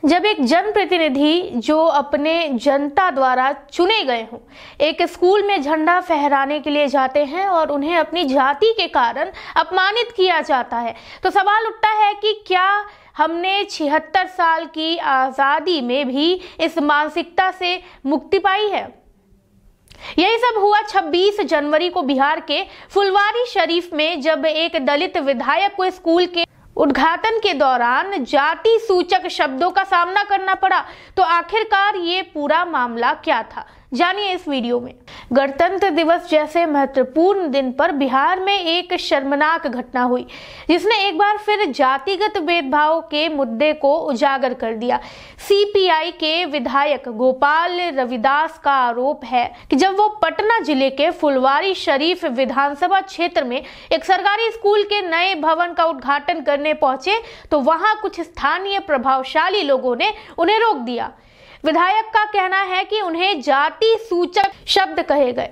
जब एक जनप्रतिनिधि जो अपने जनता द्वारा चुने गए हों एक स्कूल में झंडा फहराने के लिए जाते हैं और उन्हें अपनी जाति के कारण अपमानित किया जाता है, तो सवाल उठता है कि क्या हमने 76 साल की आज़ादी में भी इस मानसिकता से मुक्ति पाई है। यही सब हुआ 26 जनवरी को बिहार के फुलवारी शरीफ में, जब एक दलित विधायक को स्कूल के उद्घाटन के दौरान जाति सूचक शब्दों का सामना करना पड़ा। तो आखिरकार ये पूरा मामला क्या था, जानिए इस वीडियो में। गणतंत्र दिवस जैसे महत्वपूर्ण दिन पर बिहार में एक शर्मनाक घटना हुई, जिसने एक बार फिर जातिगत भेदभाव के मुद्दे को उजागर कर दिया। सीपीआई के विधायक गोपाल रविदास का आरोप है कि जब वो पटना जिले के फुलवारी शरीफ विधानसभा क्षेत्र में एक सरकारी स्कूल के नए भवन का उद्घाटन करने पहुंचे तो वहां कुछ स्थानीय प्रभावशाली लोगों ने उन्हें रोक दिया। विधायक का कहना है कि उन्हें जाति सूचक शब्द कहे गए,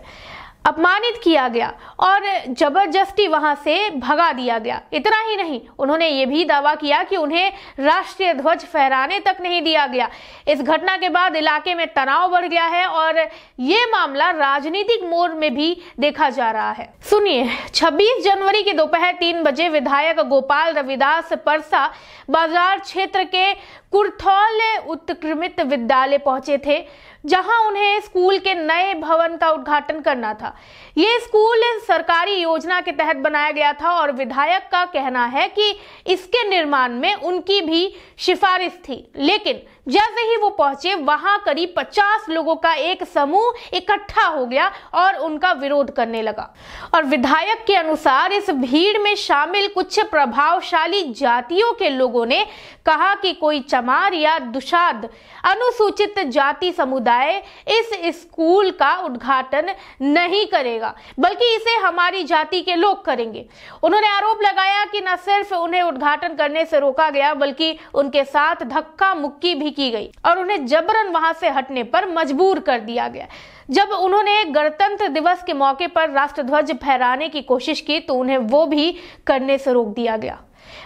अपमानित किया गया और जबरदस्ती वहां से भगा दिया गया। इतना ही नहीं, उन्होंने ये भी दावा किया कि उन्हें राष्ट्रीय ध्वज फहराने तक नहीं दिया गया। इस घटना के बाद इलाके में तनाव बढ़ गया है और ये मामला राजनीतिक मोड़ में भी देखा जा रहा है। सुनिए, 26 जनवरी की दोपहर 3 बजे विधायक गोपाल रविदास परसा बाजार क्षेत्र के कुरथौल उत्क्रमित विद्यालय पहुंचे थे, जहां उन्हें स्कूल के नए भवन का उद्घाटन करना था। ये स्कूल सरकारी योजना के तहत बनाया गया था और विधायक का कहना है कि इसके निर्माण में उनकी भी सिफारिश थी। लेकिन जैसे ही वो पहुंचे, वहां करीब 50 लोगों का एक समूह इकट्ठा हो गया और उनका विरोध करने लगा। और विधायक के अनुसार इस भीड़ में शामिल कुछ प्रभावशाली जातियों के लोगों ने कहा कि कोई चमार या दुशाद अनुसूचित जाति समुदाय इस स्कूल का उद्घाटन नहीं करेगा, बल्कि इसे हमारी जाति के लोग करेंगे। उन्होंने आरोप लगाया कि न सिर्फ उन्हें उद्घाटन करने से रोका गया, बल्कि उनके साथ धक्का मुक्की भी की गई और उन्हें जबरन वहां से हटने पर मजबूर कर दिया गया। जब उन्होंने गणतंत्र दिवस के मौके पर राष्ट्रध्वज फहराने की कोशिश की तो उन्हें वो भी करने से रोक दिया गया।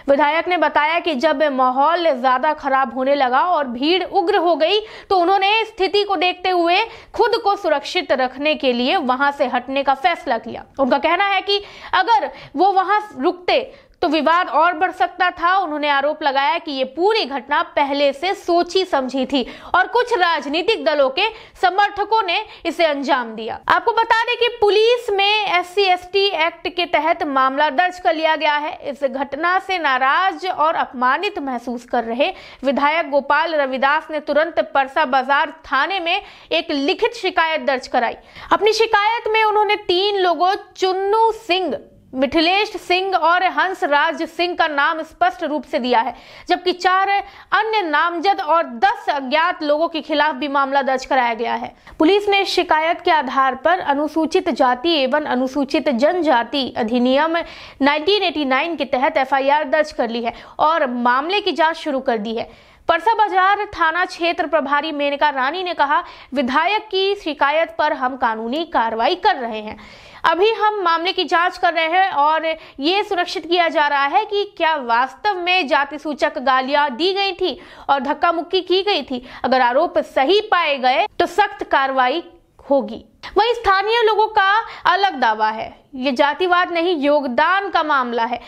विधायक ने बताया कि जब माहौल ज्यादा खराब होने लगा और भीड़ उग्र हो गई तो उन्होंने स्थिति को देखते हुए खुद को सुरक्षित रखने के लिए वहां से हटने का फैसला किया। उनका कहना है कि अगर वो वहां रुकते तो विवाद और बढ़ सकता था। उन्होंने आरोप लगाया कि ये पूरी घटना पहले से सोची समझी थी और कुछ राजनीतिक दलों के समर्थकों ने इसे अंजाम दिया। आपको बता दें कि पुलिस में SC/ST एक्ट के तहत मामला दर्ज कर लिया गया है। इस घटना से नाराज और अपमानित महसूस कर रहे विधायक गोपाल रविदास ने तुरंत परसा बाजार थाने में एक लिखित शिकायत दर्ज कराई। अपनी शिकायत में उन्होंने 3 लोगों चुन्नू सिंह, मिथिलेश सिंह और हंसराज सिंह का नाम स्पष्ट रूप से दिया है, जबकि 4 अन्य नामजद और 10 अज्ञात लोगों के खिलाफ भी मामला दर्ज कराया गया है। पुलिस ने शिकायत के आधार पर अनुसूचित जाति एवं अनुसूचित जनजाति अधिनियम 1989 के तहत FIR दर्ज कर ली है और मामले की जांच शुरू कर दी है। परसा बाजार थाना क्षेत्र प्रभारी मेनका रानी ने कहा, विधायक की शिकायत पर हम कानूनी कार्रवाई कर रहे हैं। अभी हम मामले की जांच कर रहे हैं और ये सुनिश्चित किया जा रहा है कि क्या वास्तव में जाति सूचक गालियां दी गई थी और धक्का मुक्की की गई थी। अगर आरोप सही पाए गए तो सख्त कार्रवाई होगी। वहीं स्थानीय लोगों का अलग दावा है, ये जातिवाद नहीं योगदान का मामला है।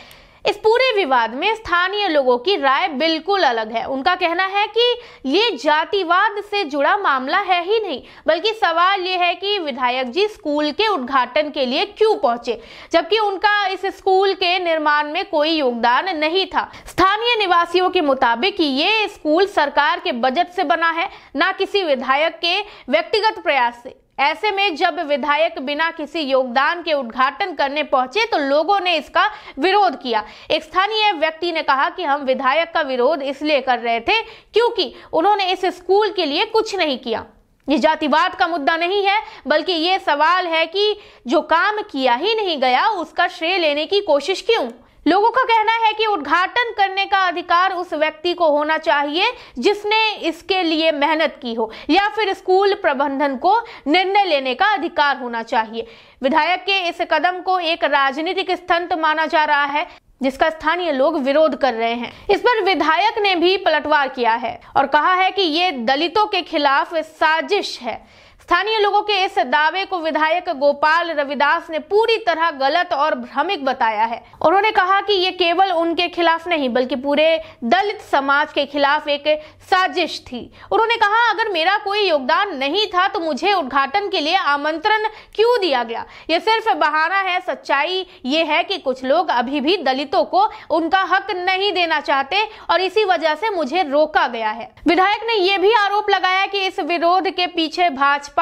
इस पूरे विवाद में स्थानीय लोगों की राय बिल्कुल अलग है। उनका कहना है कि ये जातिवाद से जुड़ा मामला है ही नहीं, बल्कि सवाल ये है कि विधायक जी स्कूल के उद्घाटन के लिए क्यों पहुंचे, जबकि उनका इस स्कूल के निर्माण में कोई योगदान नहीं था। स्थानीय निवासियों के मुताबिक ये स्कूल सरकार के बजट से बना है, ना किसी विधायक के व्यक्तिगत प्रयास से। ऐसे में जब विधायक बिना किसी योगदान के उद्घाटन करने पहुंचे तो लोगों ने इसका विरोध किया। एक स्थानीय व्यक्ति ने कहा कि हम विधायक का विरोध इसलिए कर रहे थे क्योंकि उन्होंने इस स्कूल के लिए कुछ नहीं किया। ये जातिवाद का मुद्दा नहीं है, बल्कि ये सवाल है कि जो काम किया ही नहीं गया उसका श्रेय लेने की कोशिश क्यों। लोगों का कहना है कि उद्घाटन करने का अधिकार उस व्यक्ति को होना चाहिए जिसने इसके लिए मेहनत की हो, या फिर स्कूल प्रबंधन को निर्णय लेने का अधिकार होना चाहिए। विधायक के इस कदम को एक राजनीतिक स्टंट माना जा रहा है। जिसका स्थानीय लोग विरोध कर रहे हैं। इस पर विधायक ने भी पलटवार किया है और कहा है कि ये दलितों के खिलाफ साजिश है। स्थानीय लोगों के इस दावे को विधायक गोपाल रविदास ने पूरी तरह गलत और भ्रमित बताया है। उन्होंने कहा कि ये केवल उनके खिलाफ नहीं बल्कि पूरे दलित समाज के खिलाफ एक साजिश थी। उन्होंने कहा, अगर मेरा कोई योगदान नहीं था तो मुझे उद्घाटन के लिए आमंत्रण क्यों दिया गया? ये सिर्फ बहाना है। सच्चाई ये है कि कुछ लोग अभी भी दलितों को उनका हक नहीं देना चाहते और इसी वजह से मुझे रोका गया है। विधायक ने यह भी आरोप लगाया कि इस विरोध के पीछे भाजपा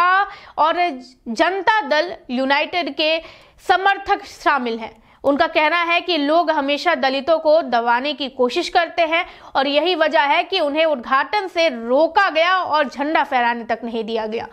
और जनता दल यूनाइटेड के समर्थक शामिल हैं। उनका कहना है कि लोग हमेशा दलितों को दबाने की कोशिश करते हैं और यही वजह है कि उन्हें उद्घाटन से रोका गया और झंडा फहराने तक नहीं दिया गया।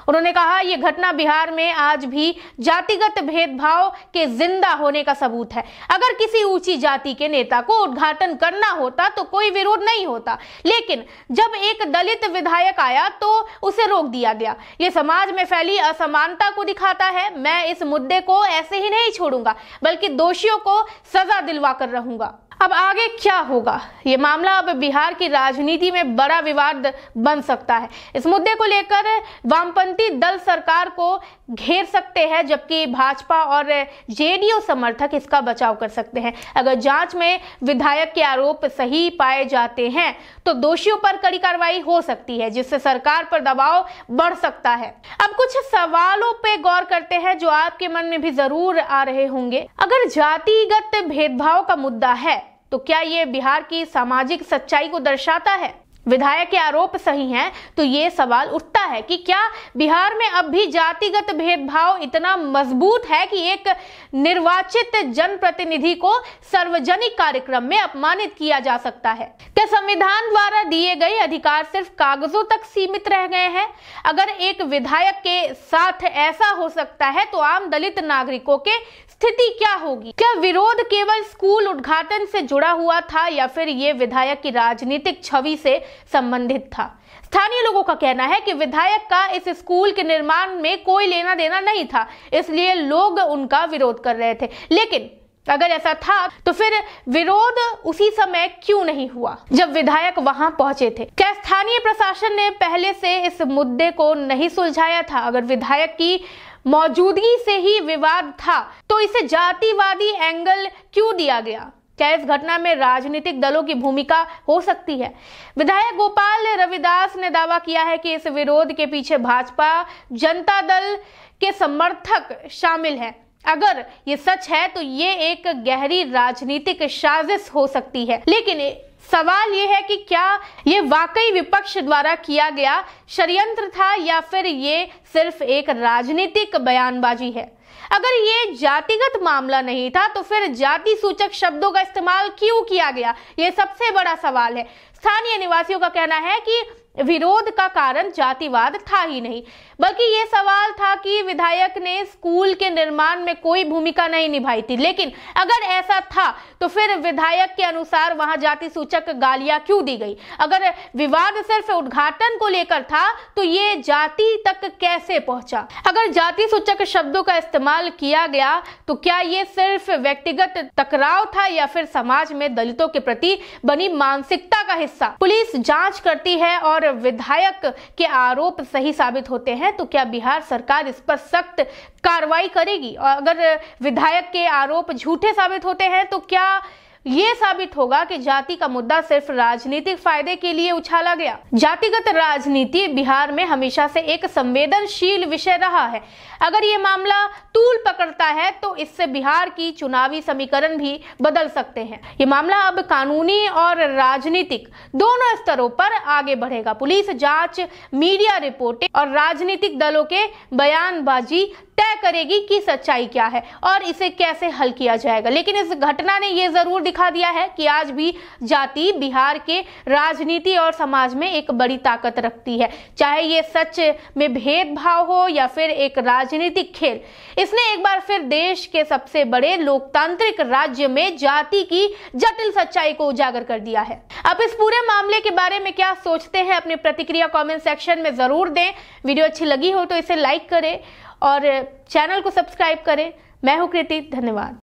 उन्होंने कहा, यह घटना बिहार में आज भी जातिगत भेदभाव के जिंदा होने का सबूत है। अगर किसी ऊंची जाति के नेता को उद्घाटन करना होता तो कोई विरोध नहीं होता, लेकिन जब एक दलित विधायक आया तो उसे रोक दिया गया। यह समाज में फैली असमानता को दिखाता है। मैं इस मुद्दे को ऐसे ही नहीं छोड़ूंगा बल्कि दोषियों को सजा दिलवा कर रहूंगा। अब आगे क्या होगा? ये मामला अब बिहार की राजनीति में बड़ा विवाद बन सकता है। इस मुद्दे को लेकर वामपंथी दल सरकार को घेर सकते हैं, जबकि भाजपा और जेडीयू समर्थक इसका बचाव कर सकते हैं। अगर जांच में विधायक के आरोप सही पाए जाते हैं तो दोषियों पर कड़ी कार्रवाई हो सकती है, जिससे सरकार पर दबाव बढ़ सकता है। अब कुछ सवालों पे गौर करते हैं जो आपके मन में भी जरूर आ रहे होंगे। अगर जातिगत भेदभाव का मुद्दा है तो क्या ये बिहार की सामाजिक सच्चाई को दर्शाता है? विधायक के आरोप सही हैं तो ये सवाल उठता है कि क्या बिहार में अब भी जातिगत भेदभाव इतना मजबूत है कि एक निर्वाचित जनप्रतिनिधि को सार्वजनिक कार्यक्रम में अपमानित किया जा सकता है? क्या संविधान द्वारा दिए गए अधिकार सिर्फ कागजों तक सीमित रह गए हैं? अगर एक विधायक के साथ ऐसा हो सकता है तो आम दलित नागरिकों के स्थिति क्या होगी? क्या विरोध केवल स्कूल उद्घाटन से जुड़ा हुआ था या फिर ये विधायक की राजनीतिक छवि से संबंधित था? स्थानीय लोगों का कहना है कि विधायक का इस स्कूल के निर्माण में कोई लेना देना नहीं था, इसलिए लोग उनका विरोध कर रहे थे। लेकिन अगर ऐसा था तो फिर विरोध उसी समय क्यों नहीं हुआ जब विधायक वहां पहुंचे थे? क्या स्थानीय प्रशासन ने पहले से इस मुद्दे को नहीं सुलझाया था? अगर विधायक की मौजूदगी से ही विवाद था तो इसे जातिवादी एंगल क्यों दिया गया? क्या इस घटना में राजनीतिक दलों की भूमिका हो सकती है? विधायक गोपाल रविदास ने दावा किया है कि इस विरोध के पीछे भाजपा जनता दल के समर्थक शामिल हैं। अगर ये सच है तो ये एक गहरी राजनीतिक साजिश हो सकती है। लेकिन सवाल ये है कि क्या ये वाकई विपक्ष द्वारा किया गया षड्यंत्र था या फिर ये सिर्फ एक राजनीतिक बयानबाजी है? अगर ये जातिगत मामला नहीं था तो फिर जाति सूचक शब्दों का इस्तेमाल क्यों किया गया? ये सबसे बड़ा सवाल है। स्थानीय निवासियों का कहना है कि विरोध का कारण जातिवाद था ही नहीं, बल्कि ये सवाल था कि विधायक ने स्कूल के निर्माण में कोई भूमिका नहीं निभाई थी। लेकिन अगर ऐसा था तो फिर विधायक के अनुसार वहां जाति सूचक गालियां क्यों दी गई? अगर विवाद सिर्फ उद्घाटन को लेकर था तो ये जाति तक कैसे पहुंचा? अगर जाति सूचक शब्दों का इस्तेमाल किया गया तो क्या ये सिर्फ व्यक्तिगत टकराव था या फिर समाज में दलितों के प्रति बनी मानसिकता का हिस्सा? पुलिस जांच करती है और विधायक के आरोप सही साबित होते हैं तो क्या बिहार सरकार इस पर सख्त कार्रवाई करेगी? और अगर विधायक के आरोप झूठे साबित होते हैं तो क्या ये साबित होगा कि जाति का मुद्दा सिर्फ राजनीतिक फायदे के लिए उछाला गया? जातिगत राजनीति बिहार में हमेशा से एक संवेदनशील विषय रहा है। अगर ये मामला तूल पकड़ता है तो इससे बिहार की चुनावी समीकरण भी बदल सकते हैं। ये मामला अब कानूनी और राजनीतिक दोनों स्तरों पर आगे बढ़ेगा। पुलिस जांच, मीडिया रिपोर्टिंग और राजनीतिक दलों के बयानबाजी तय करेगी कि सच्चाई क्या है और इसे कैसे हल किया जाएगा। लेकिन इस घटना ने यह जरूर दिखा दिया है कि आज भी जाति बिहार के राजनीति और समाज में एक बड़ी ताकत रखती है, चाहे ये सच में भेदभाव हो या फिर एक राजनीतिक खेल। इसने एक बार फिर देश के सबसे बड़े लोकतांत्रिक राज्य में जाति की जटिल सच्चाई को उजागर कर दिया है। अब इस पूरे मामले के बारे में क्या सोचते हैं? अपनी प्रतिक्रिया कमेंट सेक्शन में जरूर दें। वीडियो अच्छी लगी हो तो इसे लाइक करें और चैनल को सब्सक्राइब करें। मैं हूं कृति, धन्यवाद।